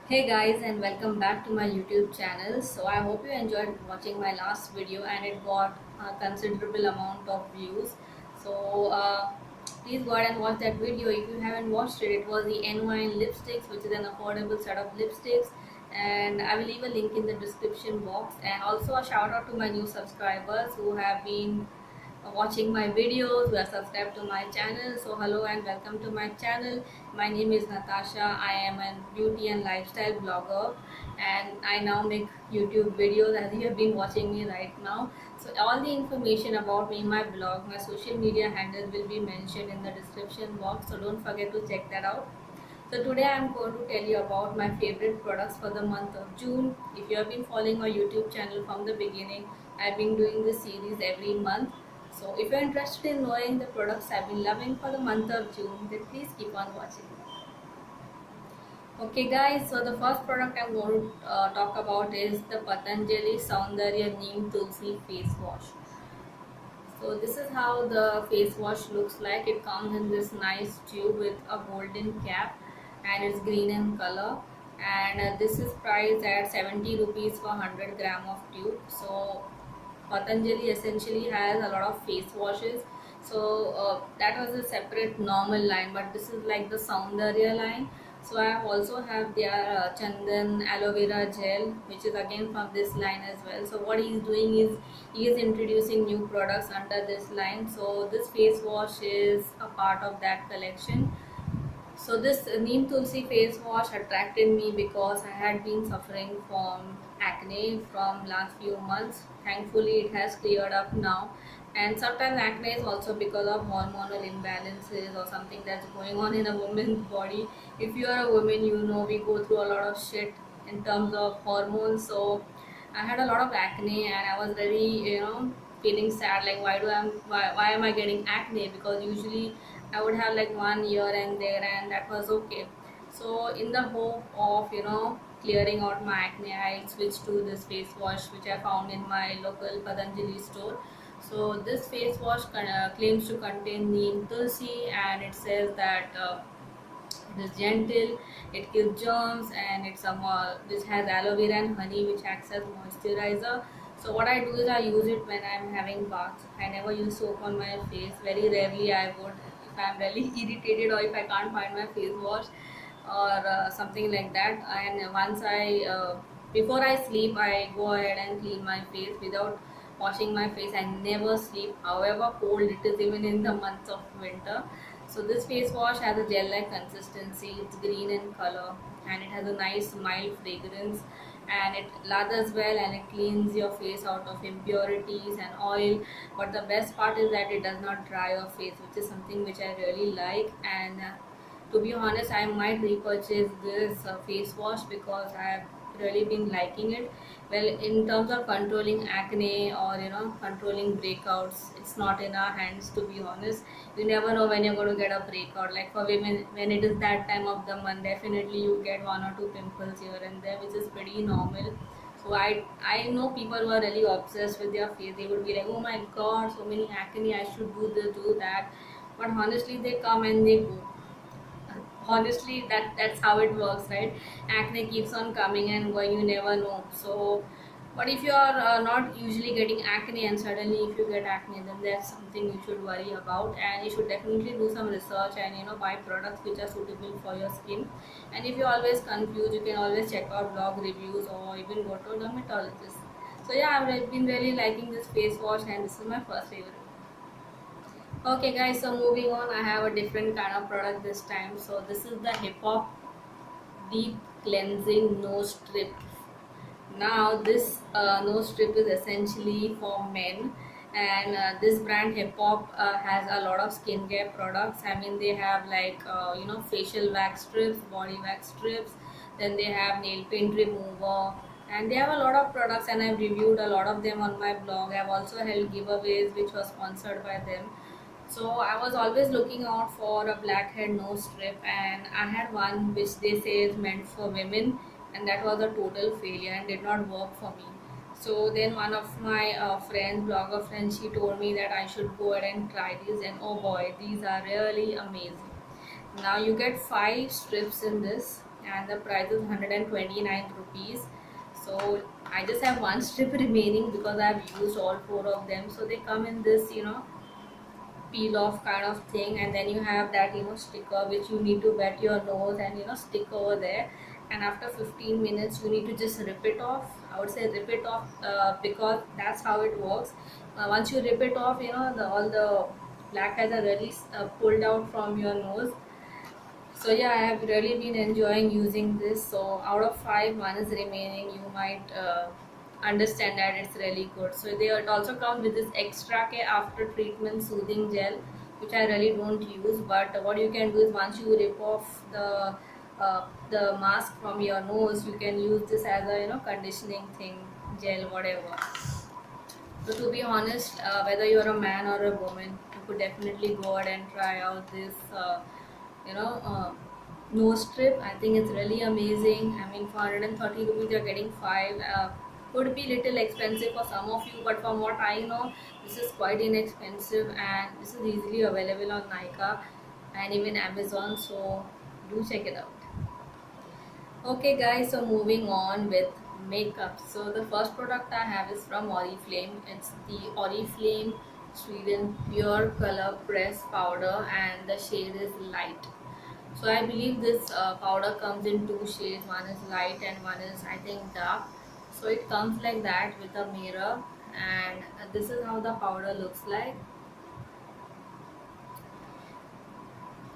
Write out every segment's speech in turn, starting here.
Hey guys, and welcome back to my YouTube channel. So I hope you enjoyed watching my last video and it got a considerable amount of views. So please go ahead and watch that video if you haven't watched it. It was the N-Wine lipsticks, which is an affordable set of lipsticks, and I will leave a link in the description box. And also a shout out to my new subscribers who have been watching my videos, who are subscribed to my channel. So hello and welcome to my channel. My name is Natasha. I am a beauty and lifestyle blogger, and I now make YouTube videos as you have been watching me right now. So all the information about me, my blog, my social media handles will be mentioned in the description box, so don't forget to check that out. So today I am going to tell you about my favorite products for the month of June. If you have been following my YouTube channel from the beginning, I've been doing this series every month. So if you're interested in knowing the products I've been loving for the month of June, then please keep on watching. Okay guys, so the first product I'm going to talk about is the Patanjali Saundarya Neem Tulsi Face Wash. So this is how the face wash looks like. It comes in this nice tube with a golden cap and it's green in color, and this is priced at 70 rupees for 100 gram of tube. So Patanjali essentially has a lot of face washes. So that was a separate normal line, but this is like the Saundarya line. So I also have their Chandan aloe vera gel, which is again from this line as well. So what he is doing is he is introducing new products under this line. So this face wash is a part of that collection. So this Neem Tulsi face wash attracted me because I had been suffering from acne from last few months. Thankfully, it has cleared up now. And sometimes acne is also because of hormonal imbalances or something that's going on in a woman's body. If you are a woman, you know we go through a lot of shit in terms of hormones. So I had a lot of acne and I was very, feeling sad. Like why am I getting acne? Because usually I would have like 1 year and there, and that was okay. So in the hope of clearing out my acne, I switched to this face wash which I found in my local Patanjali store. So this face wash claims to contain neem tulsi, and it says that it is gentle, it kills germs, and it's a which has aloe vera and honey which acts as moisturizer. So what I do is I use it when I'm having bath. I never use soap on my face. Very rarely I would if I'm really irritated or if I can't find my face wash or something like that. And once I before I sleep, I go ahead and clean my face without washing my face. I never sleep, however cold it is, even in the months of winter. So this face wash has a gel-like consistency. It's green in color and it has a nice mild fragrance, and it lathers well and it cleans your face out of impurities and oil. But the best part is that it does not dry your face, which is something which I really like. And to be honest, I might repurchase this face wash because I have really been liking it. Well, in terms of controlling acne or controlling breakouts, it's not in our hands, to be honest. You never know when you're going to get a breakout. Like for women, when it is that time of the month, definitely you get 1 or 2 pimples here and there, which is pretty normal. So I know people who are really obsessed with their face. They would be like, oh my god, so many acne, I should do this, do that. But honestly, they come and they go. Honestly, that's how it works, right? Acne keeps on coming and going, you never know. So but if you are not usually getting acne and suddenly if you get acne, then that's something you should worry about, and you should definitely do some research and buy products which are suitable for your skin. And if you're always confused, you can always check out blog reviews or even go to a dermatologist. So yeah, I've been really liking this face wash and this is my first favorite. Okay guys, so moving on, I have a different kind of product this time. So this is the Hip Hop Deep Cleansing Nose Strip. Now this nose strip is essentially for men, and this brand Hip Hop has a lot of skincare products. I mean, they have like facial wax strips, body wax strips, then they have nail paint remover, and they have a lot of products, and I've reviewed a lot of them on my blog. I've also held giveaways which was sponsored by them. So I was always looking out for a blackhead nose strip, and I had one which they say is meant for women, and that was a total failure and did not work for me. So then one of my friends, blogger friends, she told me that I should go ahead and try these, and oh boy, these are really amazing. Now you get 5 strips in this, and the price is 129 rupees. So I just have one strip remaining because I've used all four of them. So they come in this, peel off kind of thing, and then you have that, sticker which you need to wet your nose and, stick over there. And after 15 minutes you need to just rip it off. I would say rip it off, because that's how it works. Once you rip it off, all the black heads are really pulled out from your nose. So yeah, I have really been enjoying using this. So out of five, one is remaining. You might understand that it's really good. So it also comes with this extra care after treatment soothing gel, which I really don't use. But what you can do is, once you rip off the mask from your nose, you can use this as a, conditioning thing, gel, whatever. So to be honest, whether you're a man or a woman, you could definitely go ahead and try out this, you know, uh, nose strip. I think it's really amazing. I mean, for 130 rupees, you're getting five. Could be little expensive for some of you, but from what I know, this is quite inexpensive, and this is easily available on Nykaa and even Amazon. So do check it out. Okay guys, so moving on with makeup. So the first product I have is from Oriflame. It's the Oriflame Sweden Pure Color Press Powder, and the shade is light. So I believe this powder comes in two shades. One is light and one is, I think, dark. So it comes like that with a mirror, and this is how the powder looks like.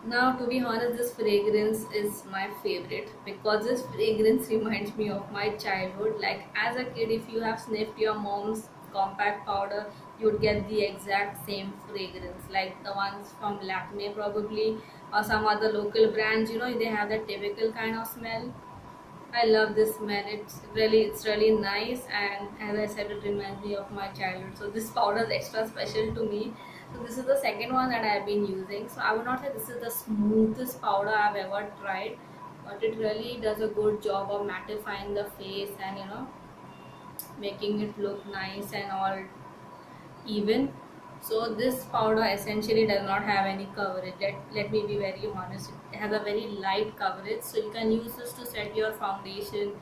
Now, to be honest, this fragrance is my favorite because this fragrance reminds me of my childhood. Like, as a kid, if you have sniffed your mom's compact powder, you would get the exact same fragrance, like the ones from Lakme, probably, or some other local brands. They have that typical kind of smell. I love this smell. It's really nice, and as I said, it reminds me of my childhood. So this powder is extra special to me. So this is the second one that I've been using. So I would not say this is the smoothest powder I've ever tried, but it really does a good job of mattifying the face and, making it look nice and all even. So this powder essentially does not have any coverage. Let me be very honest. It has a very light coverage, so you can use this to set your foundation,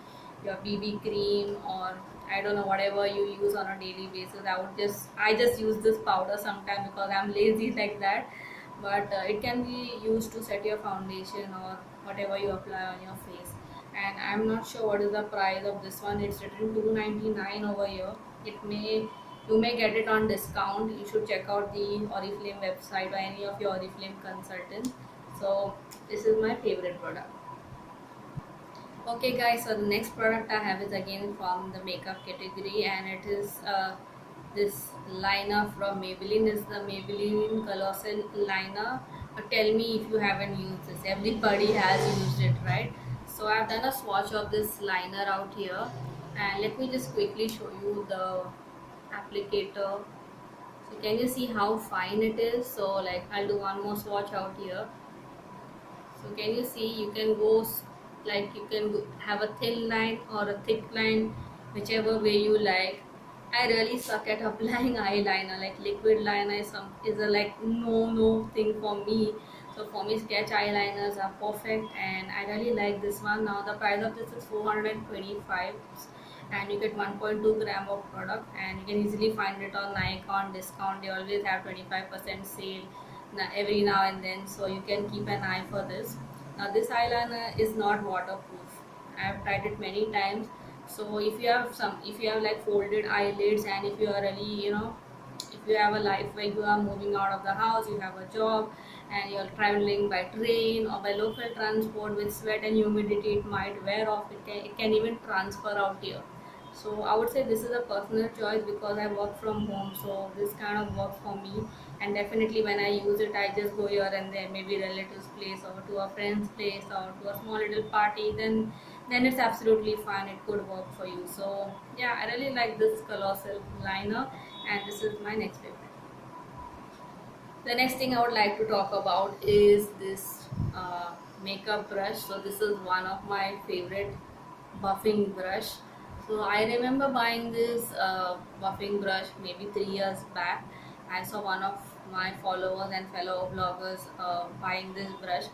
your BB cream, or I don't know, whatever you use on a daily basis. I just use this powder sometimes because I'm lazy like that. But it can be used to set your foundation or whatever you apply on your face. And I'm not sure what is the price of this one. It's written 299 over here. You may get it on discount. You should check out the Oriflame website or any of your Oriflame consultants. So this is my favorite product. Okay guys, so the next product I have is again from the makeup category, and it is this liner from Maybelline. This is the Maybelline Colossal Liner. Tell me if you haven't used this. Everybody has used it, right? So I've done a swatch of this liner out here, and let me just quickly show you the applicator. So can you see how fine it is? So like, I'll do one more swatch out here. So can you see, you can go like, you can have a thin line or a thick line, whichever way you like. I really suck at applying eyeliner. Like, liquid liner is a like no thing for me. So for me, sketch eyeliners are perfect, and I really like this one. Now the price of this is 425, and you get 1.2 gram of product, and you can easily find it on Nike on discount. They always have 25% sale every now and then, so you can keep an eye for this. Now this eyeliner is not waterproof. I have tried it many times. So if you have like folded eyelids, and if you are really, if you have a life where you are moving out of the house, you have a job, and you're traveling by train or by local transport with sweat and humidity, it might wear off. It can even transfer out here. So I would say this is a personal choice because I work from home, so this kind of works for me. And definitely when I use it, I just go here and there, maybe relatives place or to a friend's place or to a small little party, then it's absolutely fine. It could work for you. So yeah, I really like this Colossal liner, and this is my next favorite. The next thing I would like to talk about is this makeup brush. So this is one of my favorite buffing brush. So I remember buying this buffing brush maybe 3 years back. I saw one of my followers and fellow bloggers buying this brush.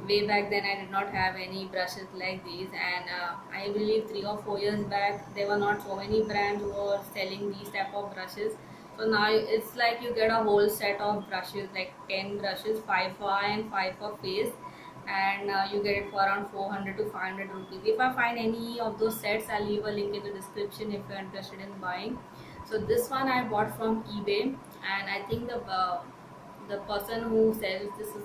way back then I did not have any brushes like these, and I believe 3 or 4 years back there were not so many brands who were selling these type of brushes. So now it's like you get a whole set of brushes, like 10 brushes, 5 for eye and 5 for face, and you get it for around 400 to 500 rupees. If I find any of those sets, I'll leave a link in the description if you're interested in buying. So this one I bought from eBay, and I think the person who sells this is,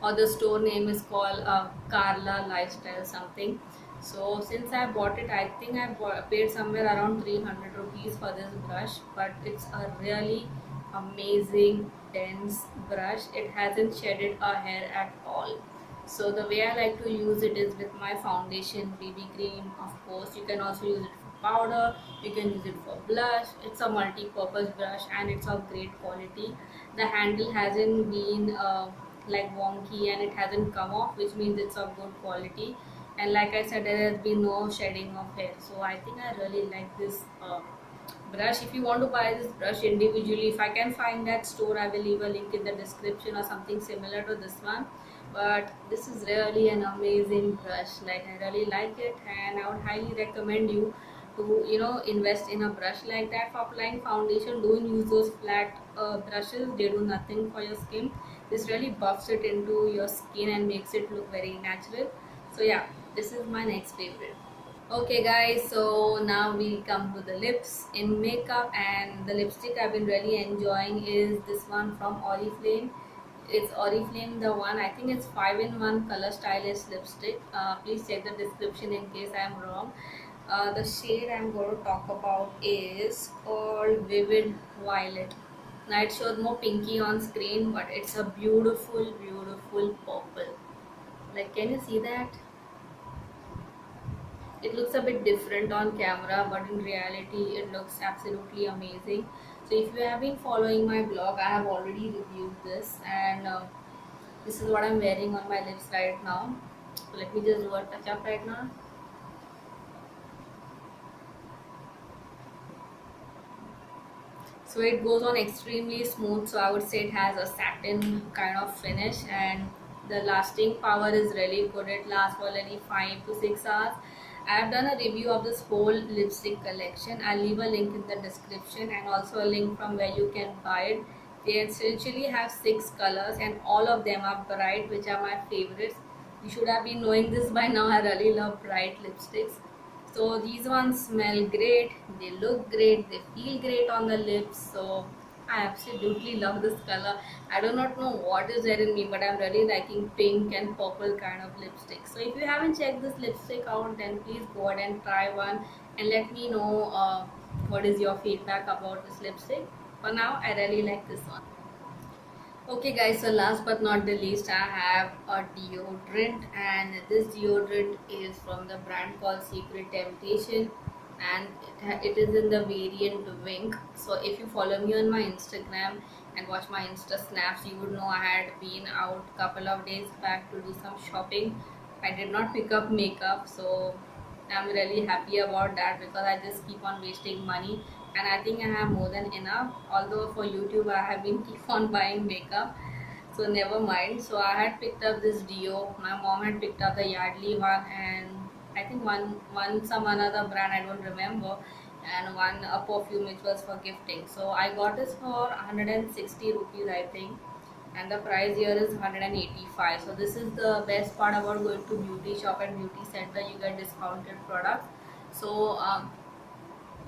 or the store name is called Carla Lifestyle something. So since I bought it, I think paid somewhere around 300 rupees for this brush, but it's a really amazing dense brush. It hasn't shedded a hair at all. So the way I like to use it is with my foundation, BB cream, of course. You can also use it for powder, you can use it for blush. It's a multi-purpose brush and it's of great quality. The handle hasn't been like wonky, and it hasn't come off, which means it's of good quality. And like I said, there has been no shedding of hair. So I think I really like this brush. If you want to buy this brush individually, if I can find that store, I will leave a link in the description or something similar to this one. But this is really an amazing brush, like I really like it, and I would highly recommend you to invest in a brush like that for applying foundation. Don't use those flat brushes, they do nothing for your skin. This really buffs it into your skin and makes it look very natural. So yeah, this is my next favorite. Okay guys, so now we come to the lips in makeup, and the lipstick I've been really enjoying is this one from Oriflame. It's Oriflame, the one, I think it's 5-in-1 color stylist lipstick. Please check the description in case I'm wrong. The shade I'm going to talk about is called Vivid Violet. Now it shows more pinky on screen, but it's a beautiful purple. Like, can you see that? It looks a bit different on camera, but in reality it looks absolutely amazing. So if you have been following my blog, I have already reviewed this, and this is what I'm wearing on my lips right now. So let me just do a touch up right now. So it goes on extremely smooth, so I would say it has a satin kind of finish, and the lasting power is really good. It lasts for only 5 to 6 hours. I have done a review of this whole lipstick collection. I'll leave a link in the description, and also a link from where you can buy it. They essentially have 6 colors, and all of them are bright, which are my favorites. You should have been knowing this by now. I really love bright lipsticks. So these ones smell great, they look great, they feel great on the lips. So I absolutely love this color. I do not know what is there in me, but I'm really liking pink and purple kind of lipstick. So if you haven't checked this lipstick out, then please go ahead and try one, and let me know what is your feedback about this lipstick. For now, I really like this one. Okay guys, so last but not the least, I have a deodorant, and this deodorant is from the brand called Secret Temptation, and it is in the variant Wink. So if you follow me on my Instagram and watch my Insta snaps, you would know I had been out couple of days back to do some shopping. I did not pick up makeup, so I'm really happy about that, because I just keep on wasting money, and I think I have more than enough. Although for YouTube I have been keep on buying makeup, so never mind. So I had picked up this deo. My mom had picked up the Yardley one, and I think one some another brand, I don't remember, and one a perfume which was for gifting. So I got this for 160 rupees, I think, and the price here is 185. So this is the best part about going to beauty shop and beauty center, you get discounted products. So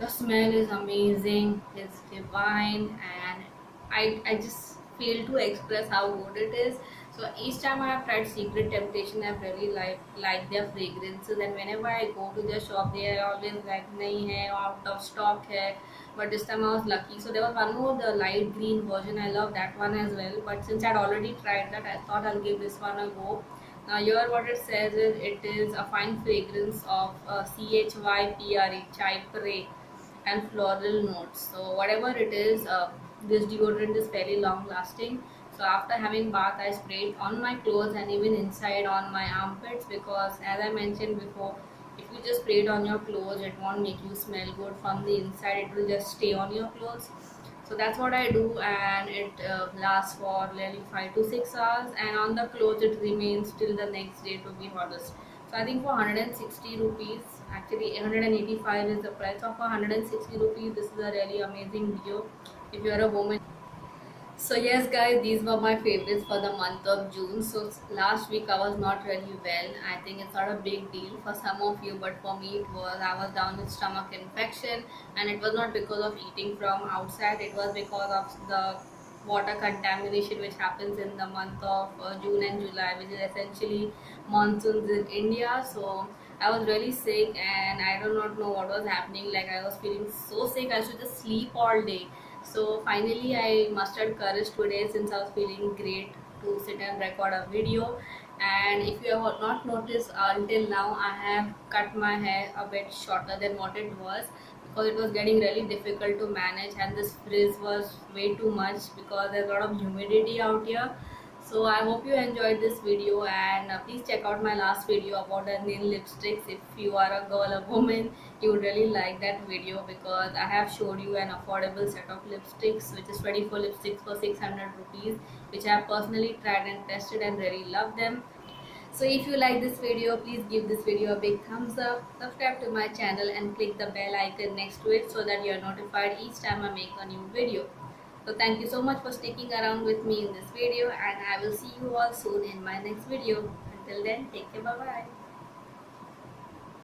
the smell is amazing, it's divine, and I just fail to express how good it is. So each time I have tried Secret Temptation, I've really like their fragrances, and whenever I go to their shop, they are always like nahi hai, out of stock hai. But this time I was lucky. So there was one more, the light green version. I love that one as well. But since I'd already tried that, I thought I'll give this one a go. Now here what it says is it is a fine fragrance of CHYPRE, Chypre, and floral notes. So whatever it is, this deodorant is fairly long lasting. So after having bath, I spray it on my clothes and even inside on my armpits, because as I mentioned before, if you just spray it on your clothes, it won't make you smell good from the inside, it will just stay on your clothes. So that's what I do, and it lasts for nearly 5 to 6 hours. And on the clothes, it remains till the next day, to be honest. So I think for 160 rupees, actually 185 is the price of 160 rupees. This is a really amazing deal if you're a woman. So yes guys, these were my favorites for the month of June. So last week I was not really well. I think it's not a big deal for some of you, but for me it was. I was down with stomach infection, and it was not because of eating from outside. It was because of the water contamination which happens in the month of June and July, which is essentially monsoons in India. So I was really sick, and I do not know what was happening. Like, I was feeling so sick, I should just sleep all day. So finally, I mustered courage today, since I was feeling great, to sit and record a video. And if you have not noticed, until now I have cut my hair a bit shorter than what it was, because it was getting really difficult to manage, and this frizz was way too much because there's a lot of humidity out here. So I hope you enjoyed this video, and please check out my last video about the nail lipsticks. If you are a girl or woman, you would really like that video, because I have showed you an affordable set of lipsticks, which is 24 lipsticks for 600 rupees, which I have personally tried and tested and really love them. So if you like this video, please give this video a big thumbs up, subscribe to my channel and click the bell icon next to it, so that you are notified each time I make a new video. So thank you so much for sticking around with me in this video, and I will see you all soon in my next video. Until then, take care, bye bye.